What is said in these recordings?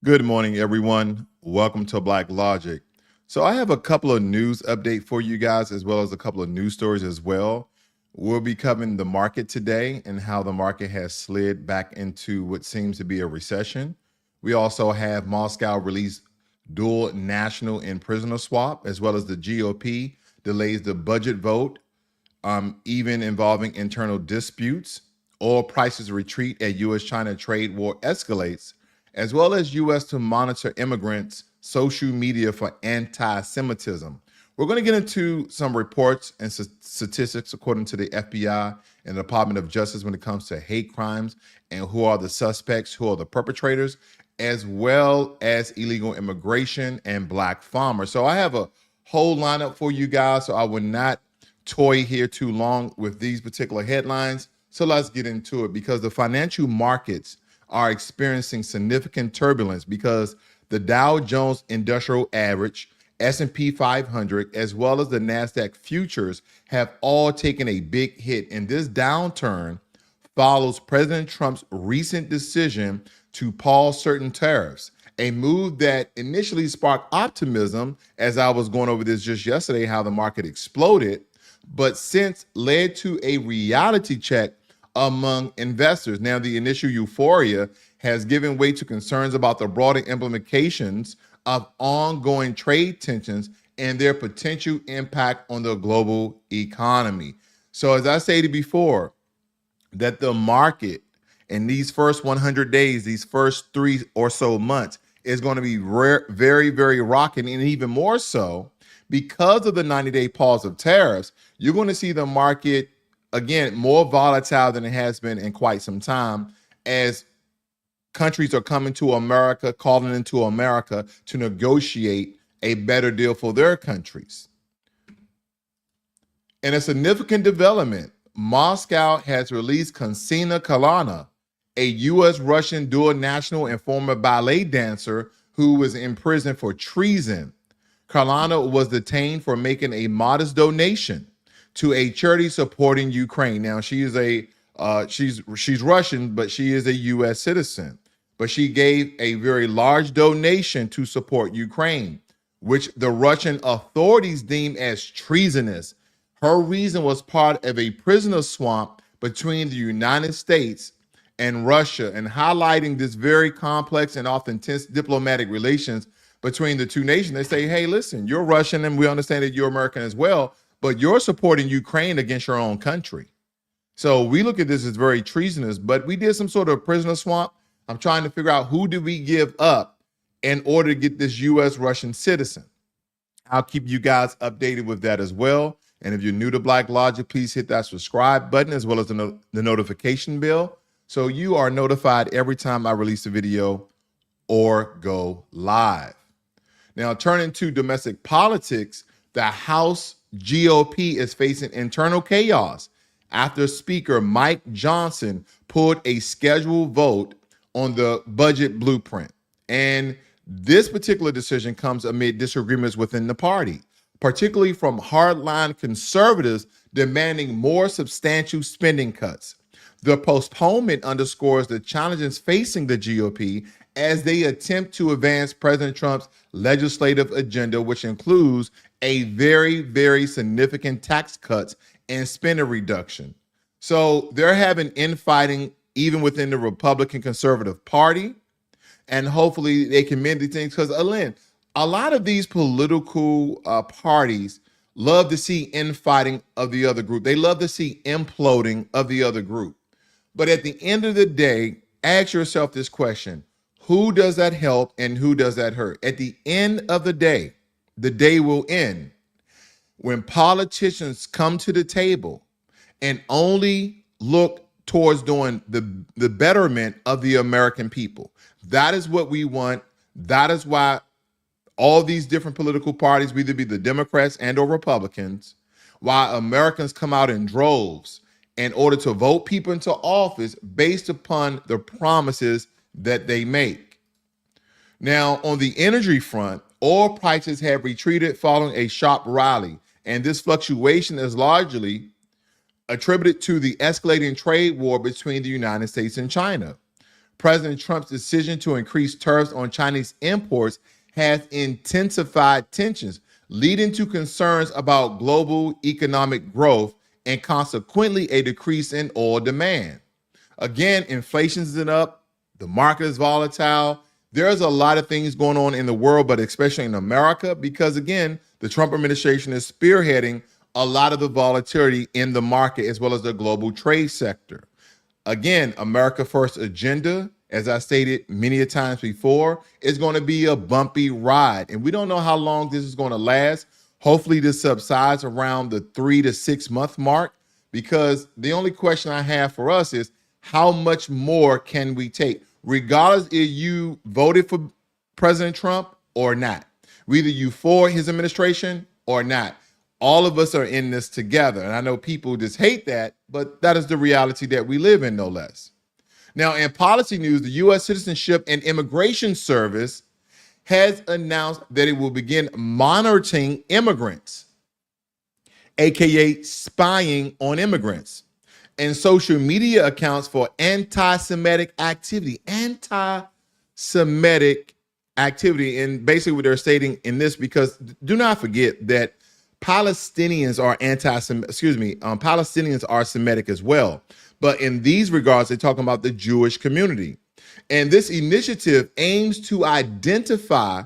Good morning, everyone. Welcome to Blacklogic. So I have a couple of news update for you guys, as well as a couple of news stories as well. We'll be covering the market today and how the market has slid back into what seems to be a recession. We also have Moscow release dual national and prisoner swap, as well as the GOP delays the budget vote, even involving internal disputes. Oil prices retreat as U.S.-China trade war escalates, as well as U.S. to monitor immigrants' social media for anti-Semitism. We're going to get into some reports and statistics according to the FBI and the Department of Justice when it comes to hate crimes and who are the suspects, who are the perpetrators, as well as illegal immigration and black farmers. So I have a whole lineup for you guys, so I will not toy here too long with these particular headlines. So let's get into it, because the financial markets are experiencing significant turbulence because the Dow Jones Industrial Average, S&P 500, as well as the NASDAQ futures have all taken a big hit. And this downturn follows President Trump's recent decision to pause certain tariffs, a move that initially sparked optimism, as I was going over this just yesterday, how the market exploded, but since led to a reality check among investors. Now, the initial euphoria has given way to concerns about the broader implications of ongoing trade tensions and their potential impact on the global economy. So, as I stated before, that the market in these first 100 days, these first 3 or so months, is going to be very, very rocking, and even more so because of the 90-day pause of tariffs. You're going to see the market again more volatile than it has been in quite some time, as countries are coming to America, calling into America to negotiate a better deal for their countries. In a significant development, Moscow has released Karelina, a U.S.-Russian dual national and former ballet dancer who was in prison for treason. Karelina was detained for making a modest donation to a charity supporting Ukraine. Now, she is she's Russian, but she is a U.S. citizen. But she gave a very large donation to support Ukraine, which the Russian authorities deem as treasonous. Her reason was part of a prisoner swap between the United States and Russia, and highlighting this very complex and often tense diplomatic relations between the two nations. They say, hey, listen, you're Russian and we understand that you're American as well, but you're supporting Ukraine against your own country. So we look at this as very treasonous, but we did some sort of prisoner swap. I'm trying to figure out, who do we give up in order to get this U.S.-Russian citizen? I'll keep you guys updated with that as well. And if you're new to Blacklogic, please hit that subscribe button as well as the notification bell, so you are notified every time I release a video or go live. Now, turning to domestic politics, the House GOP is facing internal chaos after Speaker Mike Johnson pulled a scheduled vote on the budget blueprint. And this particular decision comes amid disagreements within the party, particularly from hardline conservatives demanding more substantial spending cuts. The postponement underscores the challenges facing the GOP as they attempt to advance President Trump's legislative agenda, which includes a very, very significant tax cuts and spending reduction. So they're having infighting even within the Republican Conservative Party, and hopefully they can mend these things, because, Alin, a lot of these political parties love to see infighting of the other group. They love to see imploding of the other group. But at the end of the day, ask yourself this question: who does that help and who does that hurt? At the end of the day will end when politicians come to the table and only look towards doing the betterment of the American people. That is what we want. That is why all these different political parties, whether it be the Democrats and or Republicans, why Americans come out in droves in order to vote people into office based upon the promises that they make. Now, on the energy front, oil prices have retreated following a sharp rally, and this fluctuation is largely attributed to the escalating trade war between the United States and China. President Trump's decision to increase tariffs on Chinese imports has intensified tensions, leading to concerns about global economic growth and consequently a decrease in oil demand. Again, inflation is up, the market is volatile. There's a lot of things going on in the world, but especially in America, because again, the Trump administration is spearheading a lot of the volatility in the market as well as the global trade sector. Again, America First agenda, as I stated many a times before, is going to be a bumpy ride. And we don't know how long this is going to last. Hopefully this subsides around the 3 to 6 month mark, because the only question I have for us is how much more can we take? Regardless if you voted for President Trump or not, whether you for his administration or not, all of us are in this together. And I know people just hate that, but that is the reality that we live in, no less. Now, in policy news, the U.S. Citizenship and Immigration Service has announced that it will begin monitoring immigrants, aka spying on immigrants, and social media accounts for anti-Semitic activity. Anti-Semitic activity. And basically what they're stating in this, because do not forget that Palestinians are Palestinians are Semitic as well. But in these regards, they're talking about the Jewish community. And this initiative aims to identify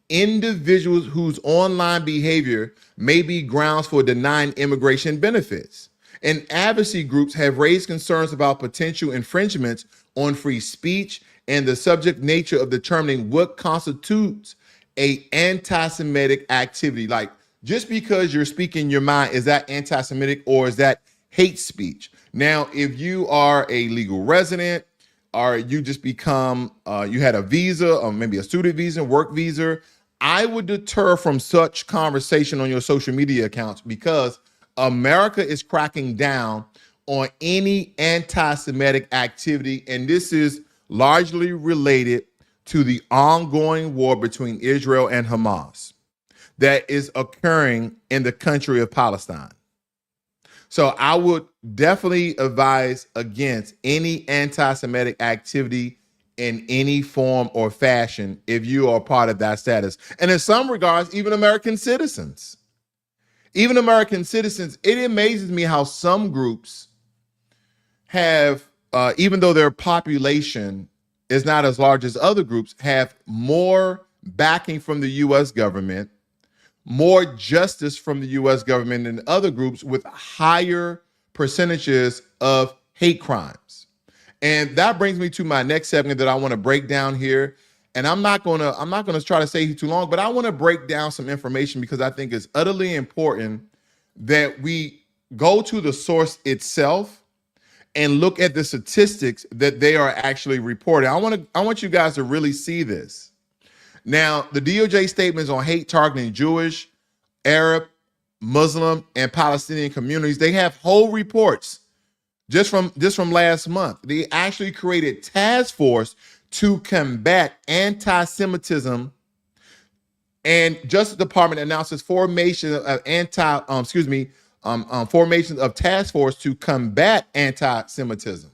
individuals whose online behavior may be grounds for denying immigration benefits. And advocacy groups have raised concerns about potential infringements on free speech and the subject nature of determining what constitutes a anti-Semitic activity. Like, just because you're speaking your mind, is that anti-Semitic or is that hate speech? Now, if you are a legal resident, or you just become, you had a visa, or maybe a student visa, work visa, I would deter from such conversation on your social media accounts, because America is cracking down on any anti-Semitic activity. And this is largely related to the ongoing war between Israel and Hamas that is occurring in the country of Palestine. So I would definitely advise against any anti-Semitic activity in any form or fashion if you are part of that status. And in some regards, even American citizens. Even American citizens, it amazes me how some groups have, even though their population is not as large as other groups, have more backing from the U.S. government, more justice from the U.S. government than other groups with higher percentages of hate crimes. And that brings me to my next segment that I want to break down here. And I'm not gonna try to say too long, but I want to break down some information because I think it's utterly important that we go to the source itself and look at the statistics that they are actually reporting. I want you guys to really see this. Now, the DOJ statements on hate targeting Jewish, Arab, Muslim, and Palestinian communities, they have whole reports just from last month. They actually created task force to combat anti-Semitism, and Justice Department announces formation of formations of task force to combat anti-Semitism.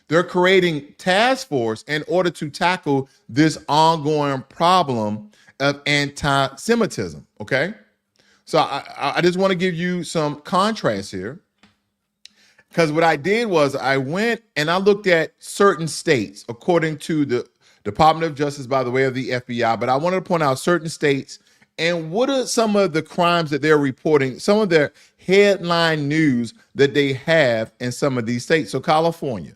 They're creating task force in order to tackle this ongoing problem of anti-Semitism, okay? So I just want to give you some contrast here, because what I did was I went and I looked at certain states according to the Department of Justice by the way of the FBI, but I wanted to point out certain states and what are some of the crimes that they're reporting, some of their headline news that they have in some of these states. So California.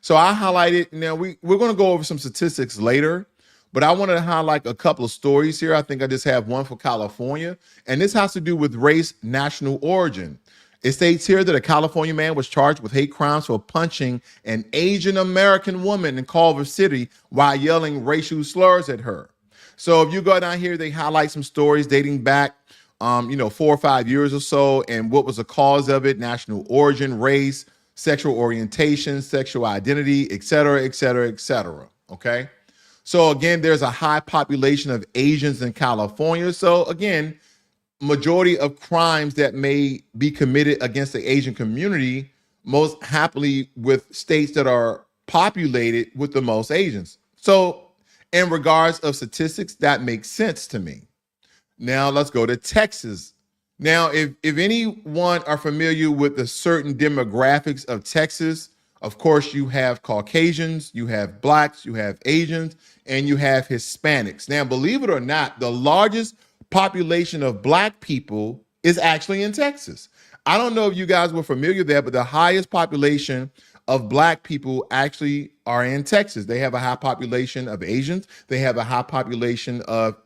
So I highlighted, now we're going to go over some statistics later, but I wanted to highlight a couple of stories here. I think I just have one for California, and this has to do with race, national origin. It states here that a California man was charged with hate crimes for punching an Asian American woman in Culver City while yelling racial slurs at her. So if you go down here, they highlight some stories dating back 4 or 5 years or so, and what was the cause of it, national origin, race, sexual orientation, sexual identity, et cetera, et cetera, et cetera. Okay. So again, there's a high population of Asians in California. So again, majority of crimes that may be committed against the Asian community, most happily with states that are populated with the most Asians. So in regards of statistics, that makes sense to me. Now let's go to Texas. Now, if anyone are familiar with the certain demographics of Texas, of course, you have Caucasians, you have Blacks, you have Asians, and you have Hispanics. Now, believe it or not, the largest population of Black people is actually in Texas. I don't know if you guys were familiar there, but the highest population of Black people actually are in Texas. They have a high population of Asians. They have a high population of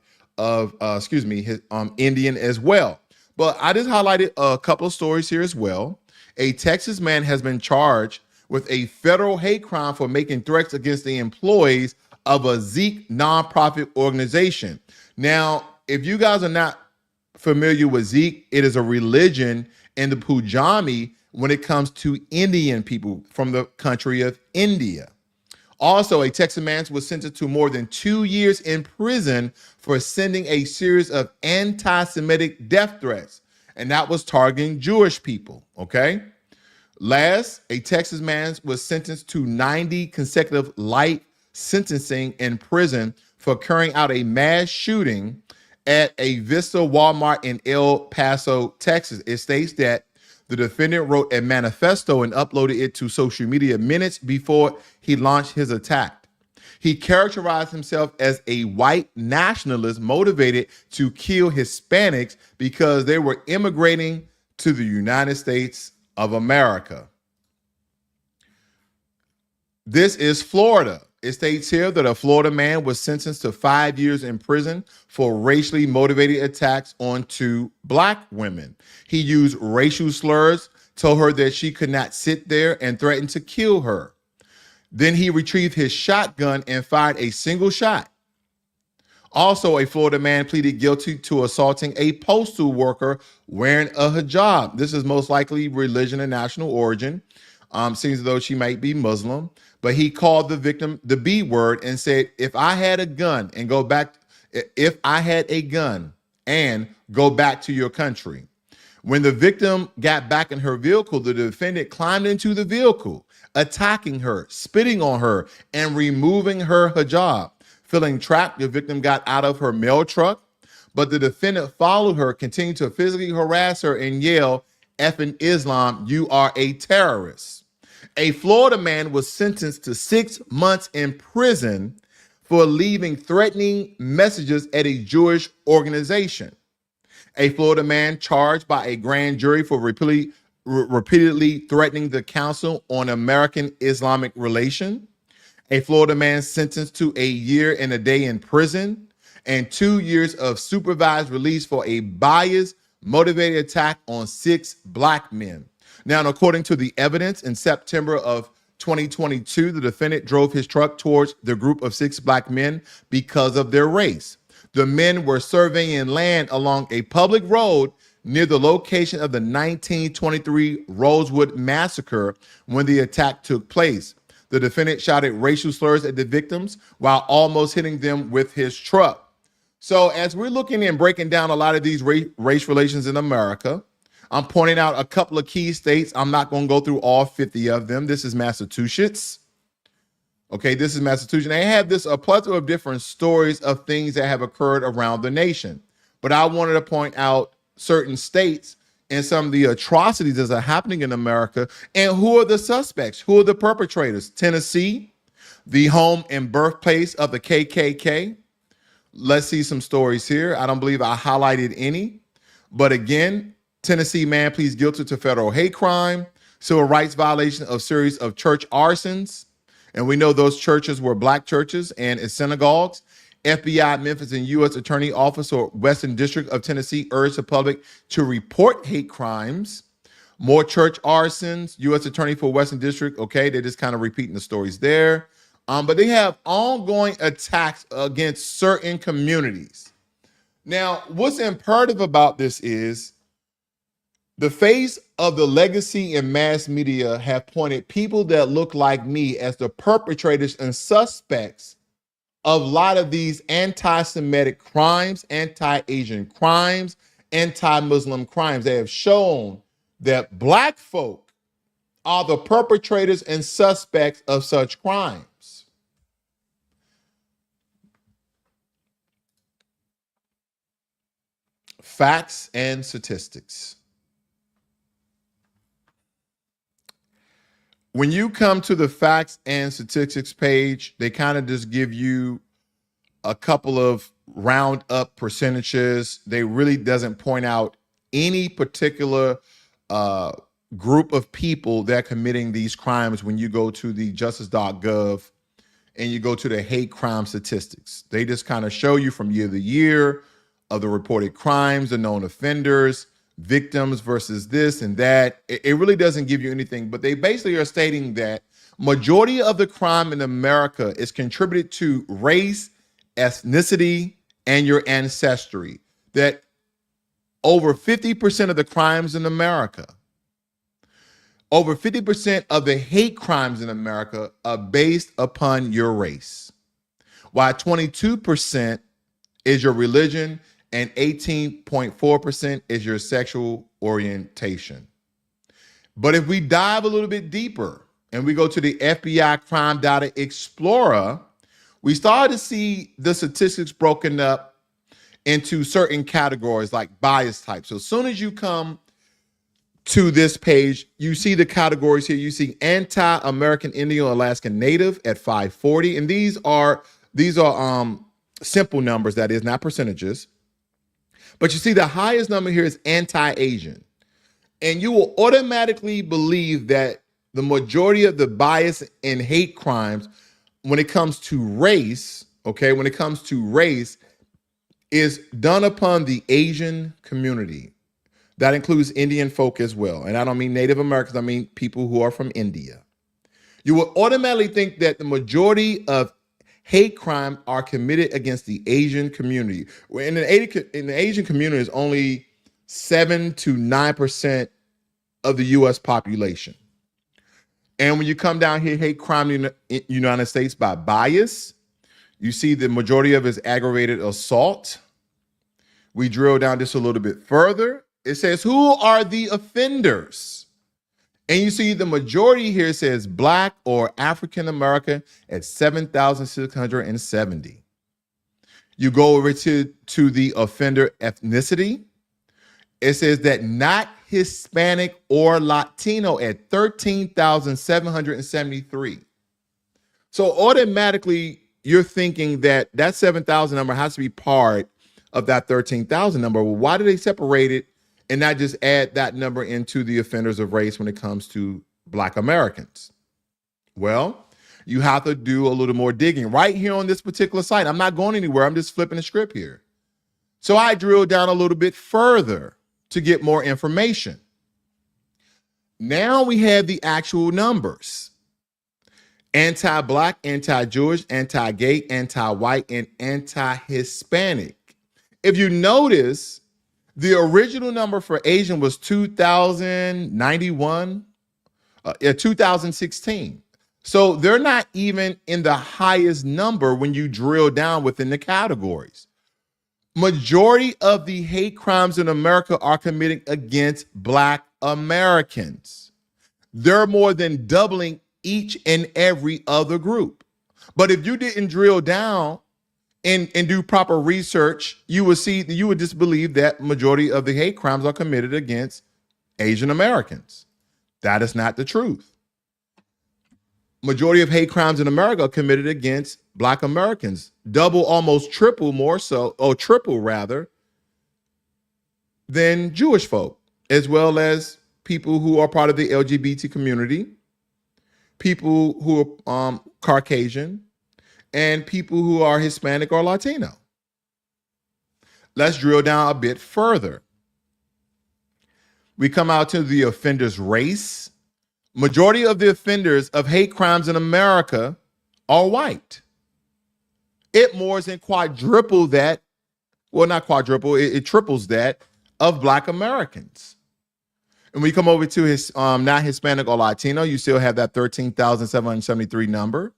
Indian as well. But I just highlighted a couple of stories here as well. A Texas man has been charged with a federal hate crime for making threats against the employees of a Zeke nonprofit organization. Now, if you guys are not familiar with Zeke, it is a religion in the Punjabi when it comes to Indian people from the country of India. Also, a Texas man was sentenced to more than 2 years in prison for sending a series of anti-Semitic death threats, and that was targeting Jewish people, okay? Last, a Texas man was sentenced to 90 consecutive life sentencing in prison for carrying out a mass shooting at a Vista Walmart in El Paso, Texas. It states that the defendant wrote a manifesto and uploaded it to social media minutes before he launched his attack. He characterized himself as a white nationalist motivated to kill Hispanics because they were immigrating to the United States of America. This is Florida. It states here that a Florida man was sentenced to 5 years in prison for racially motivated attacks on 2 Black women. He used racial slurs, told her that she could not sit there, and threatened to kill her. Then he retrieved his shotgun and fired a single shot. Also, a Florida man pleaded guilty to assaulting a postal worker wearing a hijab. This is most likely religion and national origin. Seems as though she might be Muslim, but he called the victim the B word and said, if I had a gun and go back to your country. When the victim got back in her vehicle, the defendant climbed into the vehicle, attacking her, spitting on her, and removing her hijab. Feeling trapped, the victim got out of her mail truck, but the defendant followed her, continued to physically harass her, and yell, "Effing Islam, you are a terrorist." A Florida man was sentenced to 6 months in prison for leaving threatening messages at a Jewish organization. A Florida man charged by a grand jury for repeatedly threatening the Council on American Islamic Relations. A Florida man sentenced to 1 year and a day in prison and 2 years of supervised release for a bias-motivated attack on 6 Black men. Now, according to the evidence, in September of 2022, the defendant drove his truck towards the group of 6 Black men because of their race. The men were surveying land along a public road near the location of the 1923 Rosewood Massacre when the attack took place. The defendant shouted racial slurs at the victims while almost hitting them with his truck. So as we're looking and breaking down a lot of these race relations in America, I'm pointing out a couple of key states. I'm not going to go through all 50 of them. This is Massachusetts. Okay, this is Massachusetts. They have a plethora of different stories of things that have occurred around the nation. But I wanted to point out certain states and some of the atrocities that are happening in America and who are the suspects, who are the perpetrators. Tennessee, the home and birthplace of the KKK. Let's see some stories here. I don't believe I highlighted any. But again, Tennessee man pleads guilty to federal hate crime, civil rights violation of series of church arsons. And we know those churches were Black churches and synagogues. FBI, Memphis, and U.S. Attorney Office or Western District of Tennessee urged the public to report hate crimes. More church arsons, U.S. Attorney for Western District. Okay, they're just kind of repeating the stories there. But they have ongoing attacks against certain communities. Now, what's imperative about this is the face of the legacy and mass media have pointed people that look like me as the perpetrators and suspects of a lot of these anti-Semitic crimes, anti-Asian crimes, anti-Muslim crimes. They have shown that Black folk are the perpetrators and suspects of such crimes. Facts and statistics. When you come to the facts and statistics page, they kind of just give you a couple of round up percentages. They really doesn't point out any particular group of people that are committing these crimes when you go to the justice.gov and you go to the hate crime statistics. They just kind of show you from year to year of the reported crimes, the known offenders, victims versus this and that. It really doesn't give you anything, but they basically are stating that majority of the crime in America is contributed to race, ethnicity, and your ancestry. That over 50% of the crimes in America, over 50% of the hate crimes in America are based upon your race, while 22% is your religion and 18.4% is your sexual orientation. But if we dive a little bit deeper and we go to the FBI Crime Data Explorer, we started to see the statistics broken up into certain categories like bias types. So as soon as you come to this page, you see the categories here. You see anti-American Indian or Alaskan Native at 540. And these are simple numbers, that is, not percentages. But you see the highest number here is anti-Asian. And you will automatically believe that the majority of the bias and hate crimes when it comes to race, is done upon the Asian community. That includes Indian folk as well. And I don't mean Native Americans, I mean people who are from India. You will automatically think that the majority of hate crime are committed against the Asian community. In the Asian community is only 7 to 9% of the US population. And when you come down here, hate crime in the United States by bias, you see the majority of it is aggravated assault. We drill down just a little bit further. It says, who are the offenders? And you see the majority here says Black or African American at 7,670. You go over to the offender ethnicity. It says that not Hispanic or Latino at 13,773. So automatically you're thinking that 7,000 number has to be part of that 13,000 number. Well, why do they separate it and not just add that number into the offenders of race when it comes to Black Americans? Well, you have to do a little more digging right here on this particular site. I'm not going anywhere. I'm just flipping the script here. So I drilled down a little bit further to get more information. Now we have the actual numbers. Anti-Black, anti-Jewish, anti-gay, anti-white, and anti-Hispanic. If you notice, the original number for Asian was 2016. So they're not even in the highest number when you drill down within the categories. Majority of the hate crimes in America are committed against Black Americans. They're more than doubling each and every other group. But if you didn't drill down and do proper research, you would just believe that majority of the hate crimes are committed against Asian Americans. That is not the truth. Majority of hate crimes in America are committed against Black Americans, double, almost triple more so, or triple rather, than Jewish folk, as well as people who are part of the LGBT community, people who are Caucasian, and people who are Hispanic or Latino. Let's drill down a bit further. We come out to the offender's race. Majority of the offenders of hate crimes in America are white. It more than quadruple that, well, not quadruple, it triples that of Black Americans. And we come over to his not Hispanic or Latino, you still have that 13,773 number.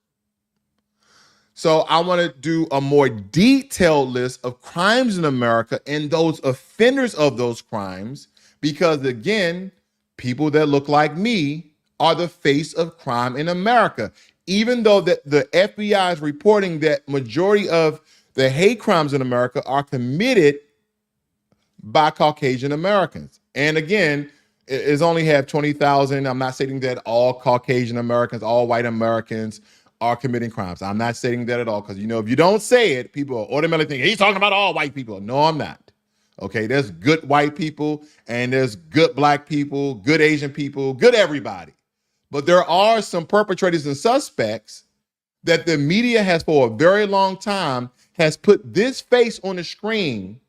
So I want to do a more detailed list of crimes in America and those offenders of those crimes, because again, people that look like me are the face of crime in America. Even though that the FBI is reporting that majority of the hate crimes in America are committed by Caucasian Americans. And again, it's only have 20,000. I'm not stating that all Caucasian Americans, all white Americans are committing crimes. I'm not stating that at all, because, you know, if you don't say it, people automatically think he's talking about all white people. No, I'm not. Okay, there's good white people and there's good black people, good Asian people, good everybody. But there are some perpetrators and suspects that the media has for a very long time has put this face on the screen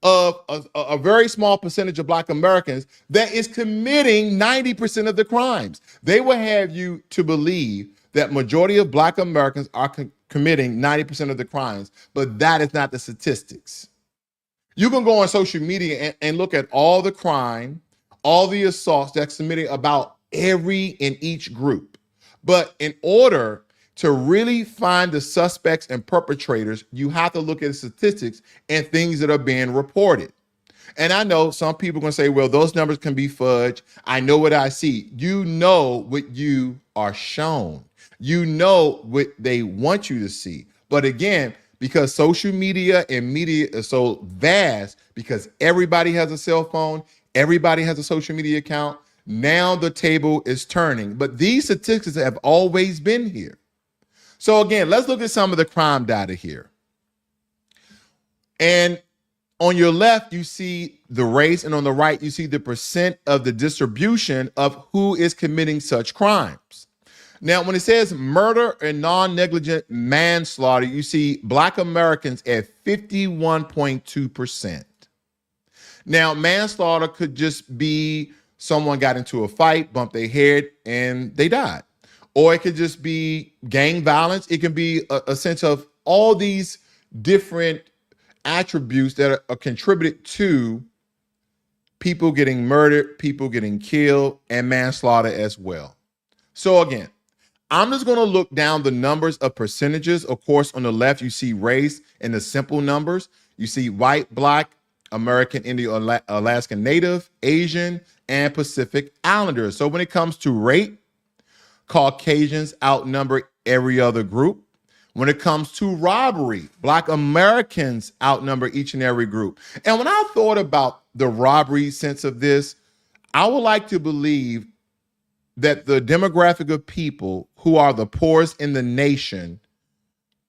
of a very small percentage of black Americans that is committing 90% of the crimes. They will have you to believe that majority of black Americans are committing 90% of the crimes, but that is not the statistics. You can go on social media and look at all the crime, all the assaults that's committed about every and each group. But in order to really find the suspects and perpetrators, you have to look at the statistics and things that are being reported. And I know some people are going to say, well, those numbers can be fudged. I know what I see. You know what you are shown. You know what they want you to see. But again, because social media and media is so vast, because everybody has a cell phone, everybody has a social media account, now the table is turning. But these statistics have always been here. So again, let's look at some of the crime data here. And on your left, you see the race, and on the right, you see the percent of the distribution of who is committing such crimes. Now, when it says murder and non-negligent manslaughter, you see black Americans at 51.2%. Now, manslaughter could just be someone got into a fight, bumped their head, and they died. Or it could just be gang violence. It can be a sense of all these different attributes that are contributed to people getting murdered, people getting killed, and manslaughter as well. So again, I'm just going to look down the numbers of percentages. Of course, on the left, you see race and the simple numbers. You see white, black, American, Indian, Alaskan Native, Asian, and Pacific Islanders. So when it comes to rate, Caucasians outnumber every other group. When it comes to robbery, black Americans outnumber each and every group. And when I thought about the robbery sense of this, I would like to believe that the demographic of people who are the poorest in the nation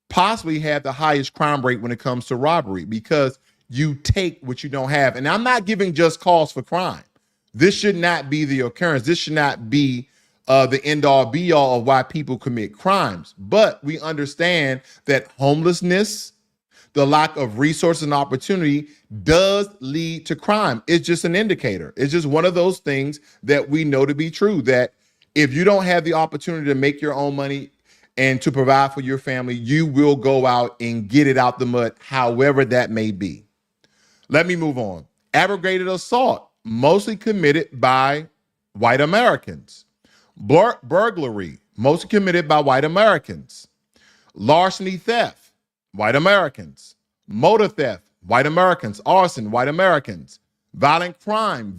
possibly have the highest crime rate when it comes to robbery, because you take what you don't have. And I'm not giving just cause for crime. This should not be the occurrence. This should not be the end all be all of why people commit crimes. But we understand that homelessness, the lack of resources and opportunity does lead to crime. It's just an indicator. It's just one of those things that we know to be true, that if you don't have the opportunity to make your own money and to provide for your family, you will go out and get it out the mud, however that may be. Let me move on. Aggravated assault, mostly committed by white Americans. Burglary, mostly committed by white Americans. Larceny theft, white Americans. Motor theft, white Americans. Arson, white Americans. Violent crime,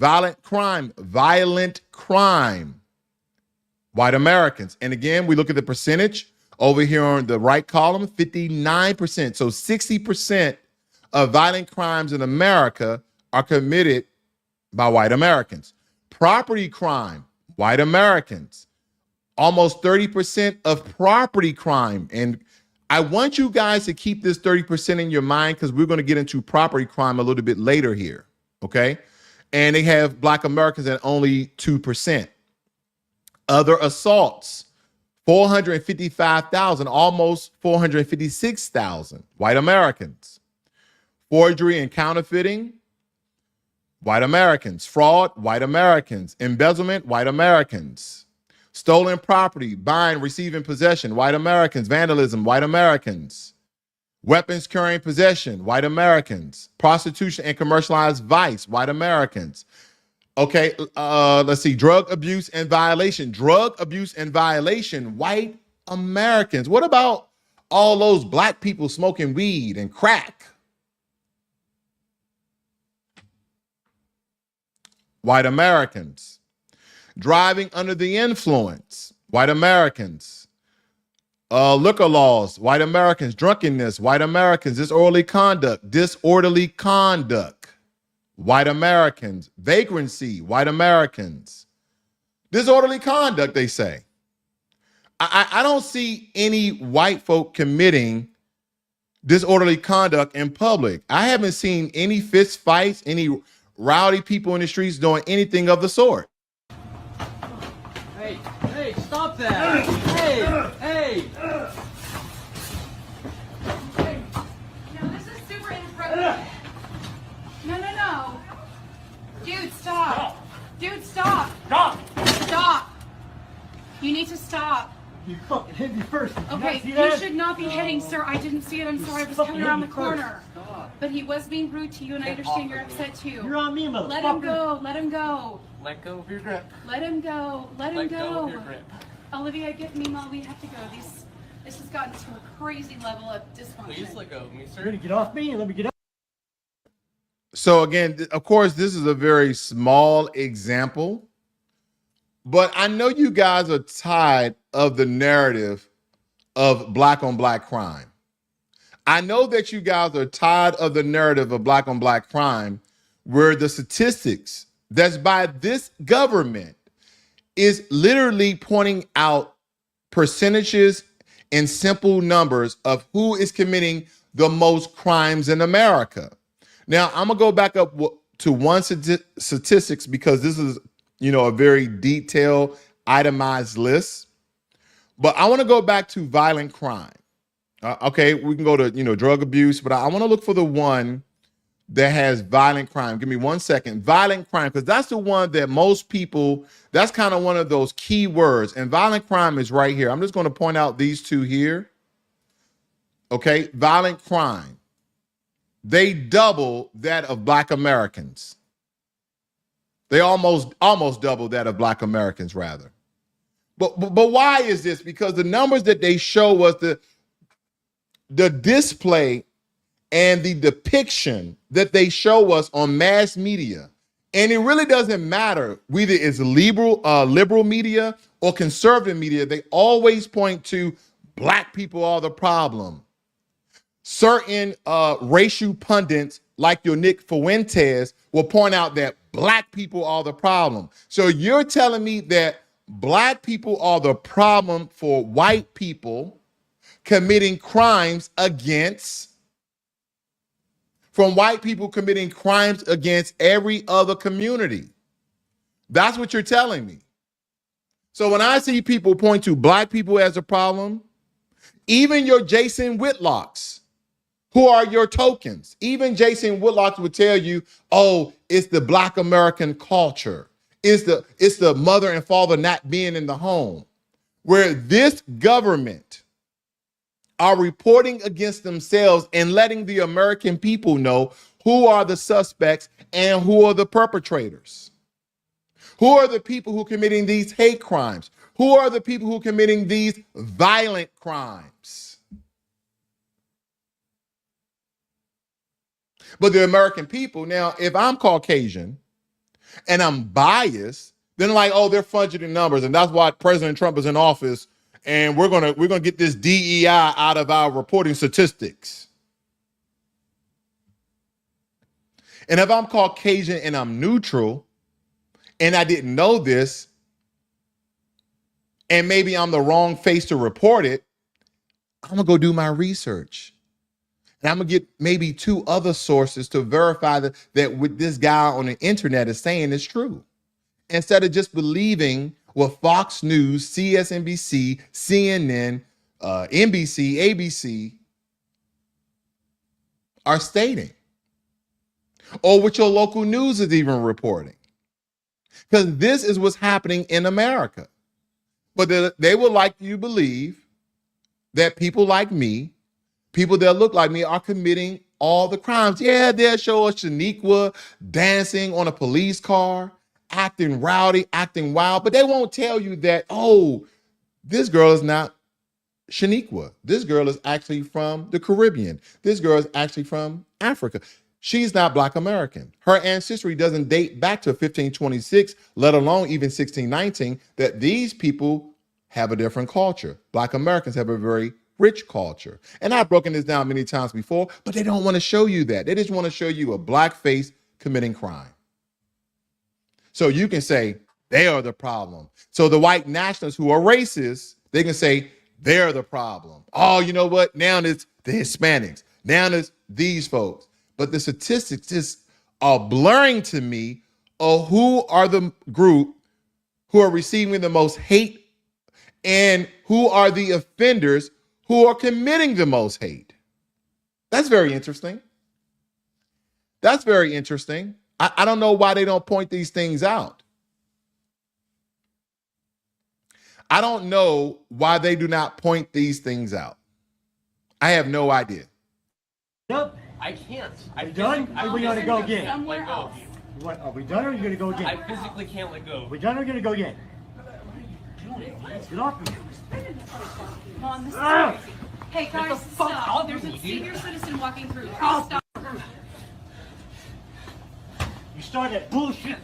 white Americans. And again, we look at the percentage over here on the right column, 59%. So 60% of violent crimes in America are committed by white Americans. Property crime, white Americans. Almost 30% of property crime. And I want you guys to keep this 30% in your mind, because we're going to get into property crime a little bit later here, okay? And they have black Americans at only 2%. Other assaults, 455,000, almost 456,000, white Americans. Forgery and counterfeiting, white Americans. Fraud, white Americans. Embezzlement, white Americans. Stolen property, buying, receiving, possession, white Americans. Vandalism, white Americans. Weapons carrying possession, white Americans. Prostitution and commercialized vice, white Americans. Okay, let's see. Drug abuse and violation. Drug abuse and violation, white Americans. What about all those black people smoking weed and crack? White Americans. driving under the influence, white Americans, liquor laws, white Americans, drunkenness, white Americans, disorderly conduct, white Americans, vagrancy, white Americans, disorderly conduct, they say. I don't see any white folk committing disorderly conduct in public. I haven't seen any fist fights, any rowdy people in the streets doing anything of the sort. Hey, stop that! Hey! No, this is super inappropriate. No. Dude, stop. Dude, stop. Stop. You need to stop. You fucking hit me first. Okay, you should not be hitting, sir. I didn't see it. I'm sorry. I was coming around the corner. But he was being rude to you, and I understand you're upset too. You're on me, motherfucker. Let him go. Let him go. Let go of your grip. Let him go. Let him Let go go. of your grip. Olivia, get Mima. We have to go. This has gotten to a crazy level of dysfunction. Please let go of me, sir. You're gonna get off me and let me get up. So again, of course, this is a very small example, but I know you guys are tired of the narrative of black on black crime. I know that you guys are tired of the narrative of black on black crime, where the statistics that's by this government is literally pointing out percentages and simple numbers of who is committing the most crimes in America. Now, I'm gonna go back up to one statistics because this is, a very detailed, itemized list. But I want to go back to violent crime. Okay, we can go to drug abuse, but I want to look for the one that has violent crime. Give me 1 second. Violent crime, because that's the one that most people, that's kind of one of those key words. And violent crime is right here. I'm just going to point out these two here. Okay, violent crime. They double that of black Americans. They almost double that of black Americans, rather. But why is this? Because the numbers that they show us, the display and the depiction that they show us on mass media, and it really doesn't matter whether it's liberal media or conservative media, they always point to black people are the problem. Certain racial pundits like your Nick Fuentes will point out that black people are the problem. So you're telling me that black people are the problem for white people committing crimes against, from white people committing crimes against every other community. That's what you're telling me. So when I see people point to black people as a problem, even your Jason Whitlocks, who are your tokens, even Jason Whitlock would tell you, oh, it's the black American culture. It's the mother and father not being in the home, where this government are reporting against themselves and letting the American people know who are the suspects and who are the perpetrators. Who are the people who are committing these hate crimes? Who are the people who are committing these violent crimes? But the American people, now, if I'm Caucasian and I'm biased, then like, oh, they're fudging the numbers, and that's why President Trump is in office, and we're gonna get this DEI out of our reporting statistics. And if I'm Caucasian and I'm neutral, and I didn't know this, and maybe I'm the wrong face to report it, I'm gonna go do my research. And I'm gonna get maybe 2 other sources to verify that what this guy on the internet is saying is true, instead of just believing what Fox News, CSNBC, CNN, NBC, ABC are stating, or what your local news is even reporting. Because this is what's happening in America. But they would like you to believe that people like me, people that look like me, are committing all the crimes. Yeah, they'll show us Shaniqua dancing on a police car, acting rowdy, acting wild, but they won't tell you that, oh, this girl is not Shaniqua. This girl is actually from the Caribbean. This girl is actually from Africa. She's not Black American. Her ancestry doesn't date back to 1526, let alone even 1619, that these people have a different culture. Black Americans have a very rich culture. And I've broken this down many times before, but they don't want to show you that. They just want to show you a Black face committing crime. So you can say they are the problem. So the white nationalists who are racist, they can say they're the problem. Oh, you know what? Now it's the Hispanics. Now it's these folks. But the statistics just are blurring to me of who are the group who are receiving the most hate and who are the offenders who are committing the most hate. That's very interesting. That's very interesting. I don't know why they don't point these things out. I don't know why they do not point these things out. I have no idea. Yep. I can't. Are we done? Or are we gonna go again? Somewhere Let go. else. What, are we done or are you gonna go again? I physically can't let go. Are we done or are you gonna go again? Get off me. Mom, this is Ah! crazy. Hey guys, the fuck stop. off There's a me, senior citizen walking through. Please Off stop. You started that bullshit.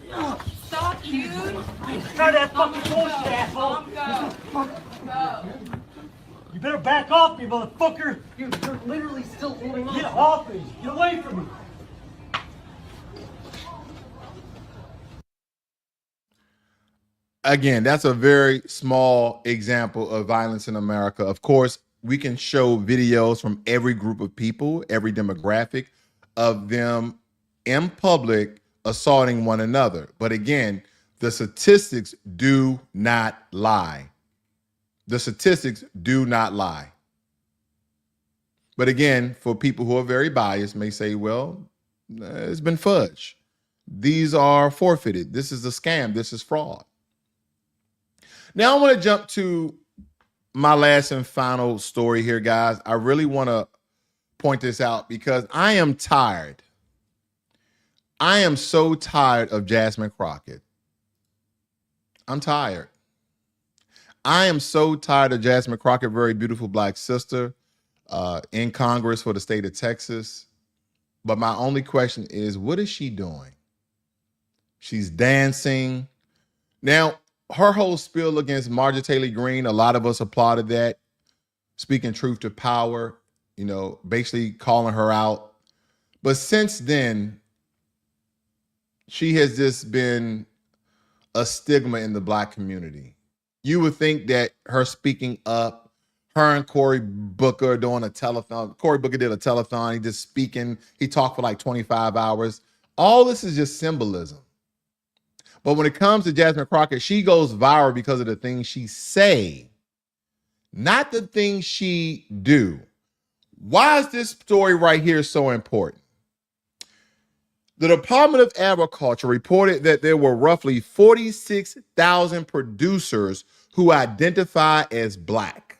Stop, dude. You started that fucking bullshit, asshole. Mom, go. You better back off me, motherfucker. You're literally still holding on. Get off me. Get away from me. Again, that's a very small example of violence in America. Of course, we can show videos from every group of people, every demographic of them in public assaulting one another. But again, the statistics do not lie. The statistics do not lie. But again, for people who are very biased may say, well, it's been fudged. These are forfeited. This is a scam. This is fraud. Now I want to jump to my last and final story here, guys. I really want to point this out because I am tired. I am so tired of Jasmine Crockett. I'm tired. I am so tired of Jasmine Crockett, very beautiful Black sister in Congress for the state of Texas. But my only question is, what is she doing? She's dancing. Now, her whole spiel against Marjorie Taylor Greene, a lot of us applauded that, speaking truth to power, you know, basically calling her out. But since then, she has just been a stigma in the Black community. You would think that her speaking up, her and Cory Booker doing a telethon. Cory Booker did a telethon. He just speaking. He talked for like 25 hours. All this is just symbolism. But when it comes to Jasmine Crockett, she goes viral because of the things she say, not the things she do. Why is this story right here so important? The Department of Agriculture reported that there were roughly 46,000 producers who identify as Black.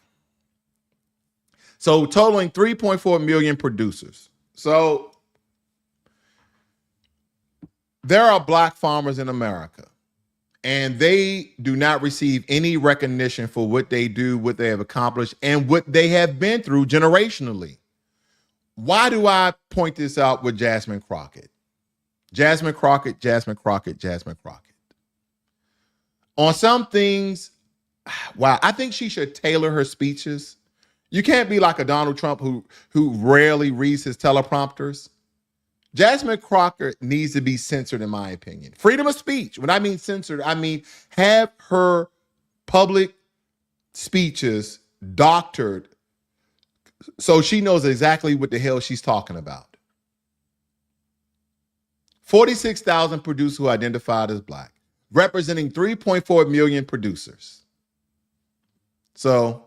So totaling 3.4 million producers. So there are Black farmers in America, and they do not receive any recognition for what they do, what they have accomplished, and what they have been through generationally. Why do I point this out with Jasmine Crockett? Jasmine Crockett, Jasmine Crockett, Jasmine Crockett. On some things, wow, I think she should tailor her speeches. You can't be like a Donald Trump who rarely reads his teleprompters. Jasmine Crockett needs to be censored, in my opinion. Freedom of speech. When I mean censored, I mean have her public speeches doctored so she knows exactly what the hell she's talking about. 46,000 producers who identified as Black, representing 3.4 million producers. So,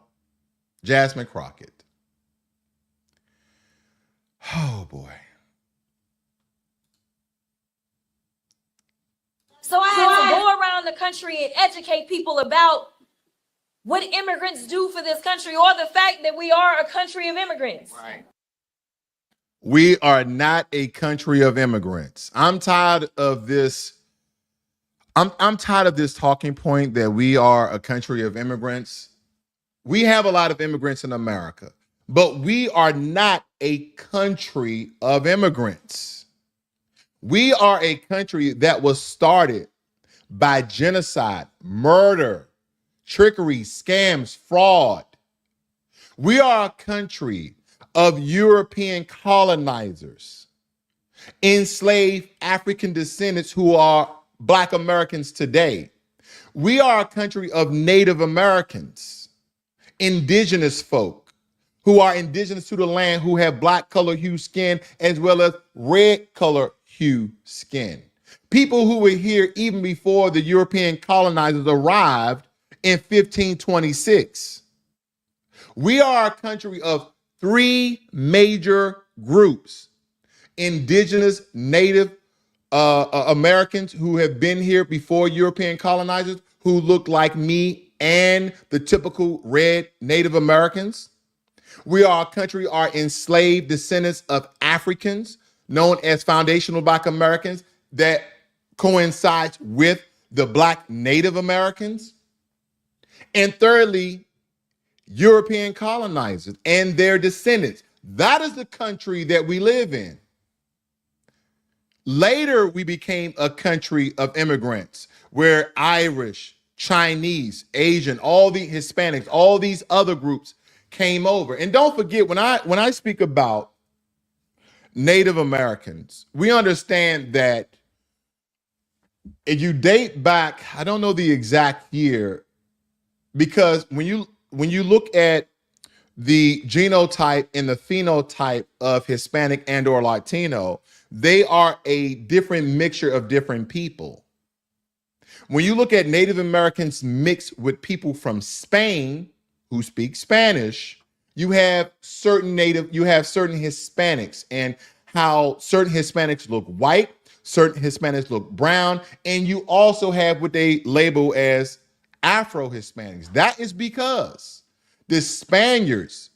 Jasmine Crockett. Oh, boy. So I had to go around the country and educate people about what immigrants do for this country, or the fact that we are a country of immigrants. Right. We are not a country of immigrants. I'm tired of this. I'm tired of this talking point that we are a country of immigrants. We have a lot of immigrants in America, but we are not a country of immigrants. We are a country that was started by genocide, murder, trickery, scams, fraud. We are a country of European colonizers, enslaved African descendants who are Black Americans today. We are a country of Native Americans, indigenous folk who are indigenous to the land, who have black color hue skin as well as red color hue skin. People who were here even before the European colonizers arrived in 1526. We are a country of three major groups: indigenous, Native Americans who have been here before European colonizers, who look like me and the typical red Native Americans. We are a country, are enslaved descendants of Africans, known as foundational Black Americans, that coincides with the Black Native Americans. And thirdly, European colonizers and their descendants. That is the country that we live in. Later, we became a country of immigrants where Irish, Chinese, Asian, all the Hispanics, all these other groups came over. And don't forget, when I speak about Native Americans, we understand that if you date back, I don't know the exact year, because when you look at the genotype and the phenotype of Hispanic and or Latino, they are a different mixture of different people. When you look at Native Americans mixed with people from Spain who speak Spanish, you have certain Hispanics, and how certain Hispanics look white, certain Hispanics look brown, and you also have what they label as Afro-Hispanics. That is because the Spaniards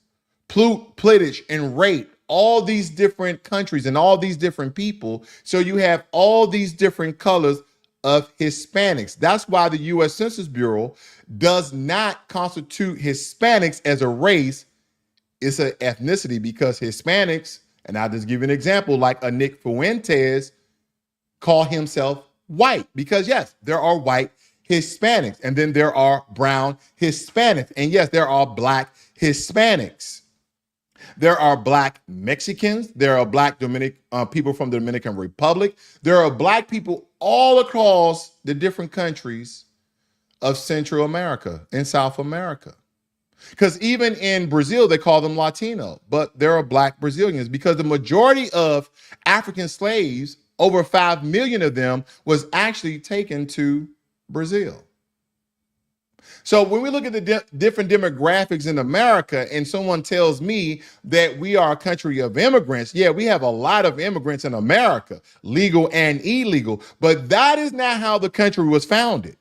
pillaged and raped all these different countries and all these different people. So you have all these different colors of Hispanics. That's why the U.S. Census Bureau does not constitute Hispanics as a race. It's an ethnicity, because Hispanics, and I'll just give you an example, like a Nick Fuentes call himself white, because yes, there are white Hispanics, and then there are brown Hispanics, and yes, there are Black Hispanics. There are Black Mexicans. There are Black people from the Dominican Republic. There are Black people all across the different countries of Central America and South America. Because even in Brazil, they call them Latino, but there are Black Brazilians, because the majority of African slaves, over 5 million of them, was actually taken to Brazil. So when we look at the different demographics in America, and someone tells me that we are a country of immigrants, yeah, we have a lot of immigrants in America, legal and illegal, but that is not how the country was founded.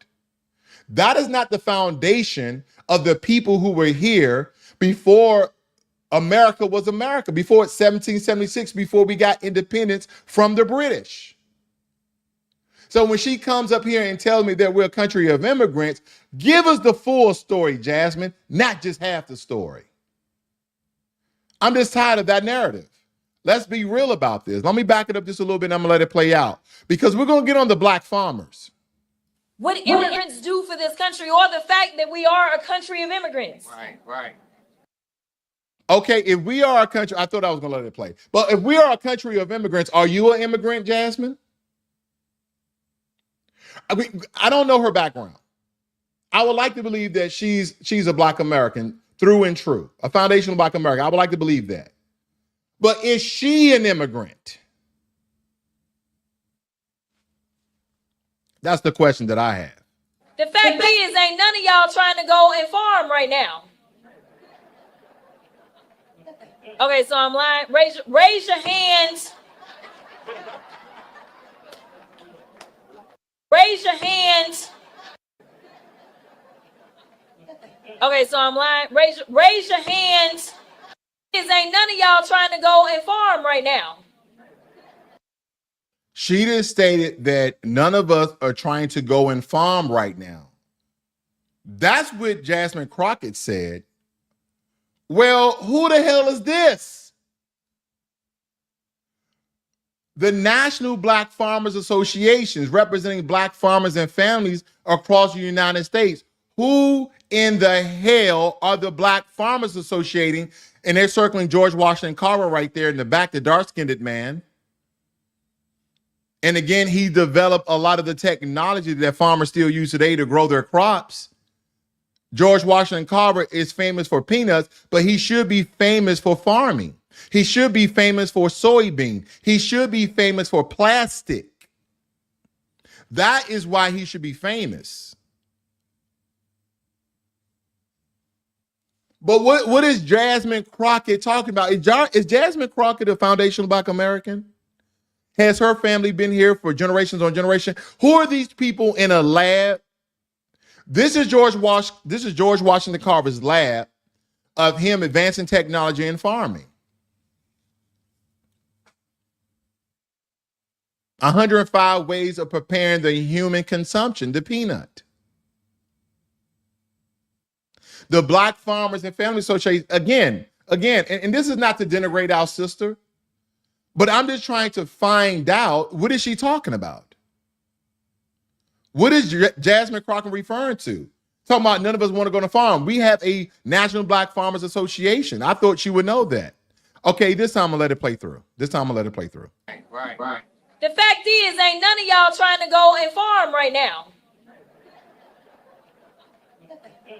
That is not the foundation of the people who were here before America was America, before 1776, before we got independence from the British. So when she comes up here and tells me that we're a country of immigrants, give us the full story, Jasmine, not just half the story. I'm just tired of that narrative. Let's be real about this. Let me back it up just a little bit, and I'm gonna let it play out, because we're gonna get on the Black farmers. What immigrants do for this country, or the fact that we are a country of immigrants. Right. Okay, if we are a country, I thought I was gonna let it play, but if we are a country of immigrants, are you an immigrant, Jasmine? I don't know her background. I would like to believe that she's a Black American through and true, a foundational Black American. I would like to believe that. But is she an immigrant? That's the question that I have. The fact is, ain't none of y'all trying to go and farm right now. Okay, so I'm lying. Raise your hands. Raise your hands. Okay, so I'm lying. Raise your hands. Ain't none of y'all trying to go and farm right now. She just stated that none of us are trying to go and farm right now. That's what Jasmine Crockett said. Well, who the hell is this? The National Black Farmers Associations, representing black farmers and families across the United States. Who in the hell are the Black Farmers Associating? And they're circling George Washington Carver right there in the back, the dark-skinned man. And again, he developed a lot of the technology that farmers still use today to grow their crops. George Washington Carver is famous for peanuts, but he should be famous for farming. He should be famous for soybean. He should be famous for plastic. That is why he should be famous. But what is Jasmine Crockett talking about? Is Jasmine Crockett a foundational Black American? Has her family been here for generations on generation? Who are these people in a lab? This is George Washington Carver's lab of him advancing technology in farming. 105 ways of preparing the human consumption, the peanut. The Black Farmers and Family Association, again, and this is not to denigrate our sister, but I'm just trying to find out, what is she talking about? What is Jasmine Crockett referring to? Talking about none of us want to go to farm. We have a National Black Farmers Association. I thought she would know that. Okay, this time I'm gonna let it play through. Right. The fact is, ain't none of y'all trying to go and farm right now.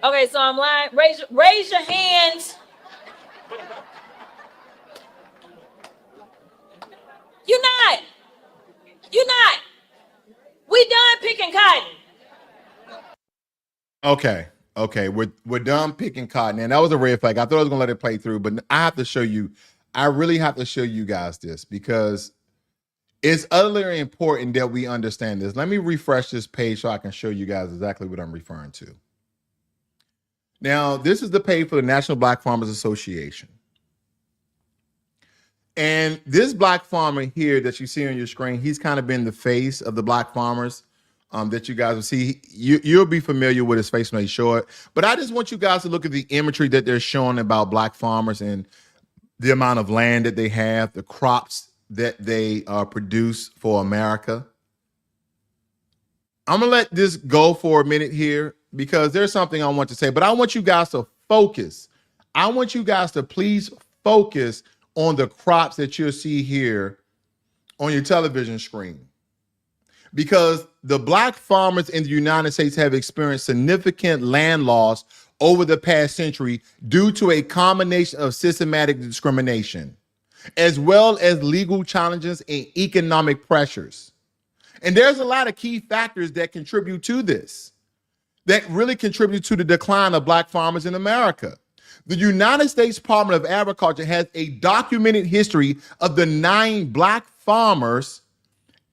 Okay, so I'm lying. Raise your hands. You're not. We done picking cotton. Okay, we're done picking cotton, and that was a red flag. I thought I was gonna let it play through, but I have to show you. I really have to show you guys this because it's utterly important that we understand this. Let me refresh this page so I can show you guys exactly what I'm referring to. Now, this is the page for the National Black Farmers Association. And this black farmer here that you see on your screen, he's kind of been the face of the black farmers that you guys will see. You'll be familiar with his face when they show it. But I just want you guys to look at the imagery that they're showing about black farmers and the amount of land that they have, the crops that they produce for America. I'm going to let this go for a minute here because there's something I want to say, but I want you guys to focus. I want you guys to please focus on the crops that you'll see here on your television screen. Because the black farmers in the United States have experienced significant land loss over the past century due to a combination of systematic discrimination, as well as legal challenges and economic pressures. And there's a lot of key factors that contribute to this, that really contribute to the decline of black farmers in America. The United States Department of Agriculture has a documented history of denying black farmers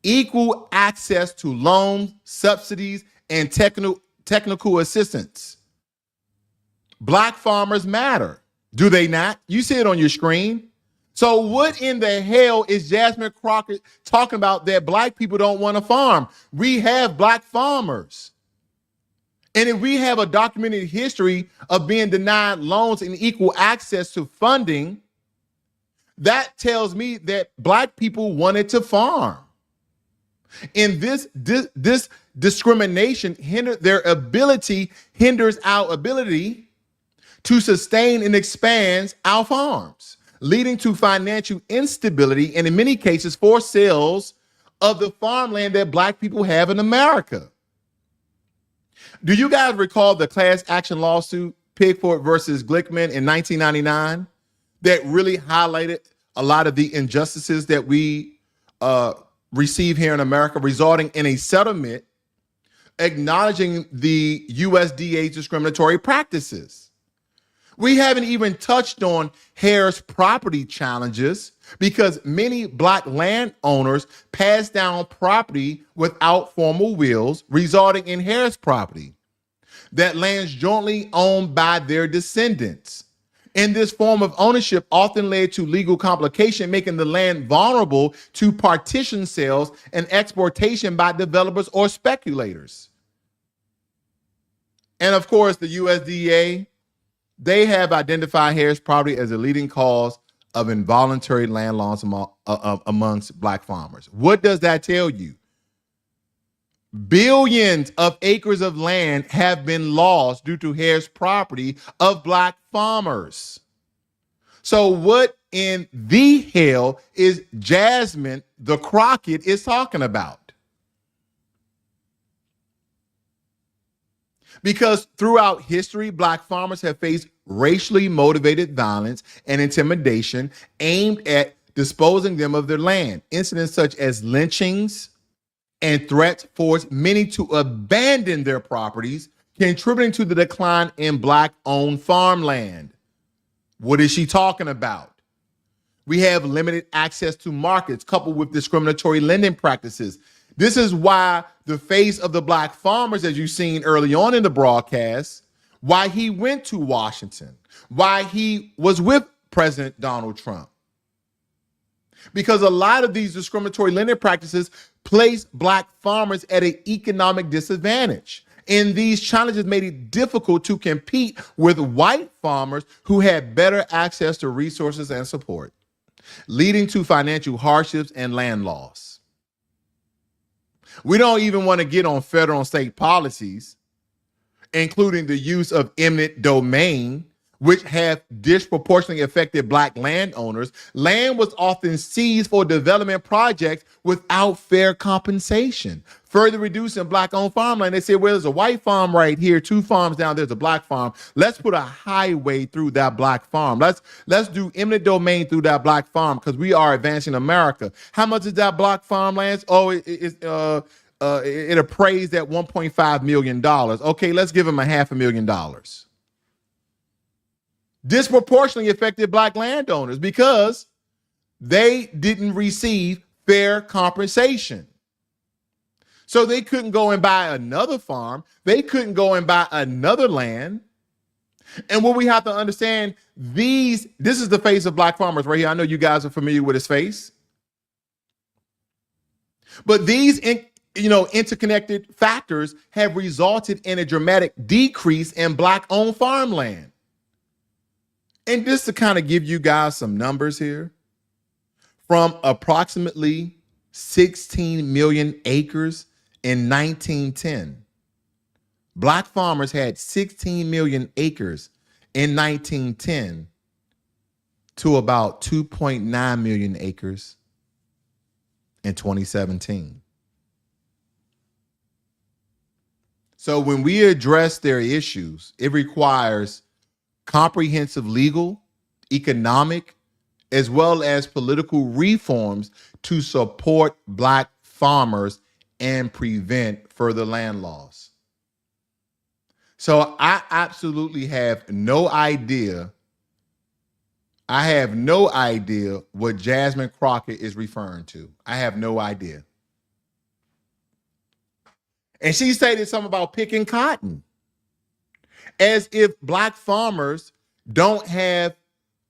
equal access to loans, subsidies, and technical assistance. Black farmers matter, do they not? You see it on your screen. So what in the hell is Jasmine Crockett talking about that black people don't want to farm? We have black farmers. And if we have a documented history of being denied loans and equal access to funding, that tells me that black people wanted to farm. And this discrimination hinders our ability to sustain and expand our farms, leading to financial instability and in many cases forced sales of the farmland that black people have in America. Do you guys recall the class action lawsuit, Pigford versus Glickman in 1999, that really highlighted a lot of the injustices that we receive here in America, resulting in a settlement acknowledging the USDA's discriminatory practices? We haven't even touched on Harris property challenges because many black landowners pass down property without formal wills, resulting in Harris property. That land's jointly owned by their descendants. And this form of ownership often led to legal complication, making the land vulnerable to partition sales and exportation by developers or speculators. And of course, the USDA, they have identified Harris property as a leading cause of involuntary land loss amongst black farmers. What does that tell you? Billions of acres of land have been lost due to Harris property of black farmers. So what in the hell is Jasmine the Crockett is talking about? Because throughout history, black farmers have faced racially motivated violence and intimidation aimed at disposing them of their land. Incidents such as lynchings and threats forced many to abandon their properties, contributing to the decline in black-owned farmland. What is she talking about? We have limited access to markets coupled with discriminatory lending practices. This is why the face of the black farmers, as you've seen early on in the broadcast, why he went to Washington, why he was with President Donald Trump. Because a lot of these discriminatory lending practices place black farmers at an economic disadvantage. And these challenges made it difficult to compete with white farmers who had better access to resources and support, leading to financial hardships and land loss. We don't even want to get on federal and state policies, including the use of eminent domain, which have disproportionately affected black landowners. Land was often seized for development projects without fair compensation, further reducing black-owned farmland. They said, well, there's a white farm right here, 2 farms down there's a black farm. Let's put a highway through that black farm. Let's do eminent domain through that black farm because we are advancing America. How much is that black farmland? Oh, it appraised at $1.5 million. Okay, let's give them $500,000. Disproportionately affected black landowners because they didn't receive fair compensation. So they couldn't go and buy another farm. They couldn't go and buy another land. And what we have to understand, this is the face of black farmers right here. I know you guys are familiar with his face. But these interconnected factors have resulted in a dramatic decrease in black-owned farmland. And just to kind of give you guys some numbers here, from approximately 16 million acres in 1910, black farmers had 16 million acres in 1910 to about 2.9 million acres in 2017. So when we address their issues, it requires comprehensive legal, economic, as well as political reforms to support black farmers and prevent further land loss. So I absolutely have no idea. I have no idea what Jasmine Crockett is referring to. I have no idea. And she stated something about picking cotton, as if black farmers don't have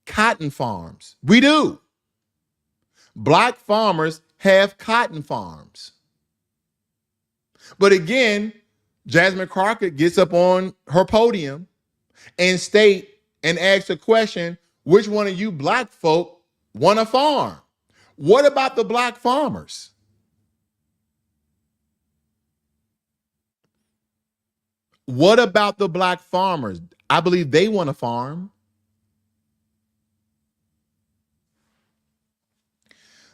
cotton farms. We do. Black farmers have cotton farms. But again, Jasmine Crockett gets up on her podium and asks the question, which one of you black folk want a farm? What about the black farmers? What about the black farmers? I believe they want a farm.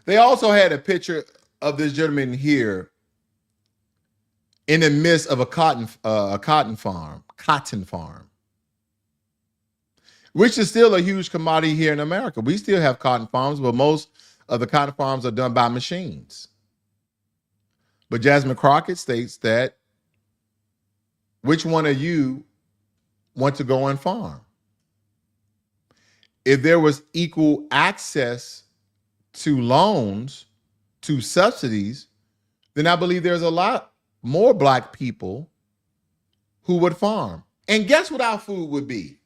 They also had a picture of this gentleman here in the midst of a cotton farm, which is still a huge commodity here in America. We still have cotton farms, but most of the cotton farms are done by machines. But Jasmine Crockett states that, which one of you want to go and farm? If there was equal access to loans, to subsidies, then I believe there's a lot more black people who would farm. And guess what our food would be?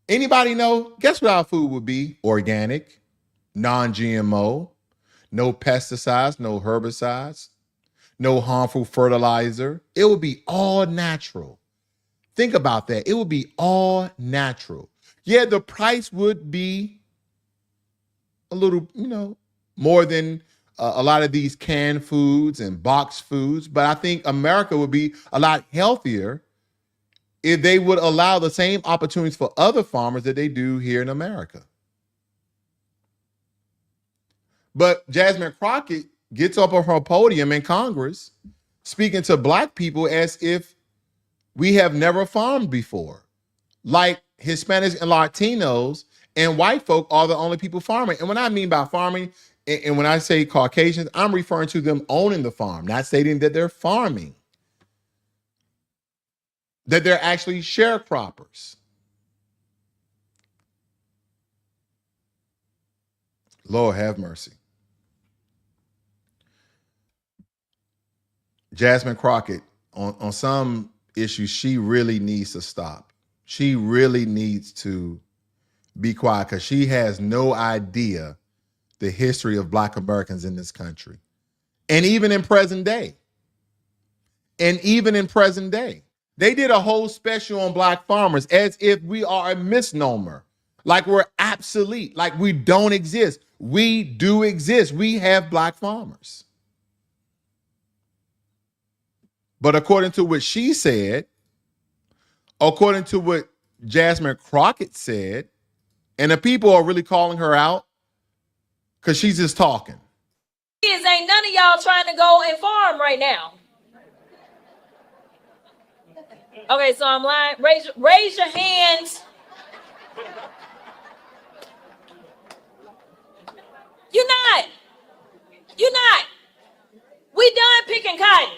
Anybody know? Guess what our food would be? Organic, non-GMO, no pesticides, no herbicides, no harmful fertilizer. It would be all natural. Think about that. It would be all natural. Yeah, the price would be a little, more than a lot of these canned foods and boxed foods. But I think America would be a lot healthier if they would allow the same opportunities for other farmers that they do here in America. But Jasmine Crockett gets up on her podium in Congress speaking to Black people as if we have never farmed before. Like Hispanics and Latinos and white folk are the only people farming. And when I mean by farming, and when I say Caucasians, I'm referring to them owning the farm, not stating that they're farming, that they're actually sharecroppers. Lord have mercy. Jasmine Crockett, on some issues, she really needs to stop. She really needs to be quiet because she has no idea the history of Black Americans in this country. And even in present day. They did a whole special on Black farmers as if we are a misnomer, like we're obsolete, like we don't exist. We do exist. We have Black farmers. But according to what she said, according to what Jasmine Crockett said, and the people are really calling her out because she's just talking. Ain't none of y'all trying to go and farm right now. Okay, so I'm lying. Raise your hands. You're not. We done picking cotton.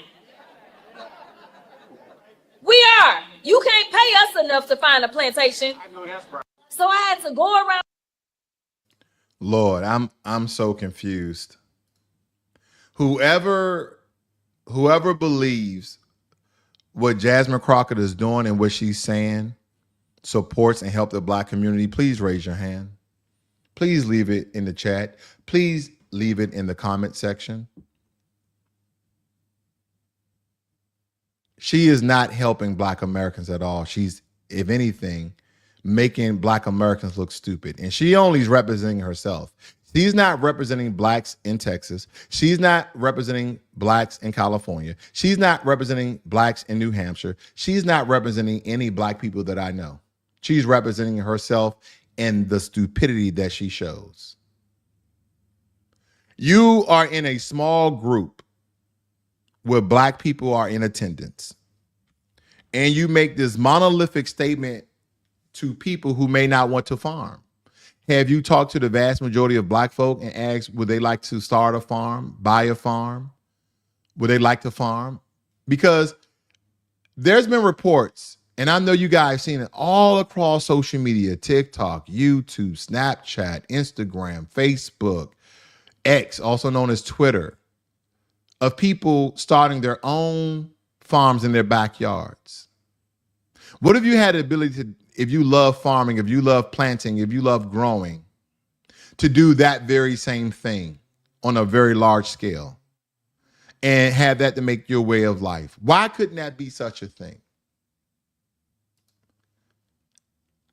We are. You can't pay us enough to find a plantation. I know that's right. So I had to go around. Lord, I'm so confused. Whoever believes what Jasmine Crockett is doing and what she's saying supports and help the Black community, please raise your hand. Please leave it in the chat. Please leave it in the comment section. She is not helping Black Americans at all. She's, if anything, making Black Americans look stupid. And she only is representing herself. She's not representing Blacks in Texas. She's not representing Blacks in California. She's not representing Blacks in New Hampshire. She's not representing any Black people that I know. She's representing herself and the stupidity that she shows. You are in a small group where Black people are in attendance, and you make this monolithic statement to people who may not want to farm. Have you talked to the vast majority of Black folk and asked, would they like to start a farm, buy a farm? Would they like to farm? Because there's been reports, and I know you guys seen it all across social media, TikTok, YouTube, Snapchat, Instagram, Facebook, X, also known as Twitter, of people starting their own farms in their backyards. What if you had the ability to, if you love farming, if you love planting, if you love growing, to do that very same thing on a very large scale and have that to make your way of life? Why couldn't that be such a thing?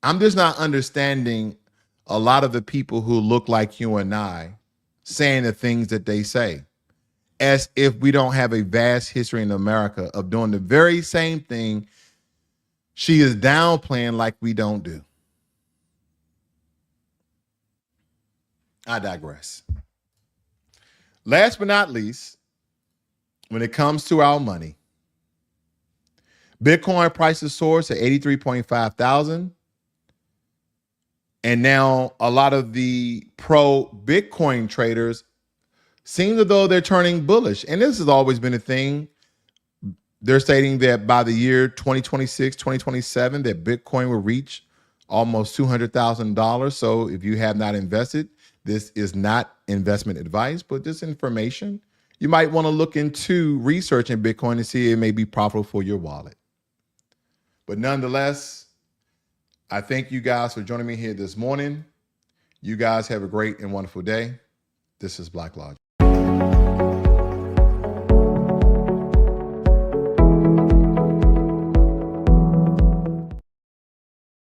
I'm just not understanding a lot of the people who look like you and I saying the things that they say, as if we don't have a vast history in America of doing the very same thing she is downplaying like we don't do. I digress. Last but not least, when it comes to our money, Bitcoin prices soared to 83.5 thousand. And now a lot of the pro-Bitcoin traders seem as though they're turning bullish. And this has always been a thing. They're stating that by the year 2026, 2027, that Bitcoin will reach almost $200,000. So if you have not invested, this is not investment advice, but just information. You might want to look into researching Bitcoin and see if it may be profitable for your wallet. But nonetheless, I thank you guys for joining me here this morning. You guys have a great and wonderful day. This is Blacklogic.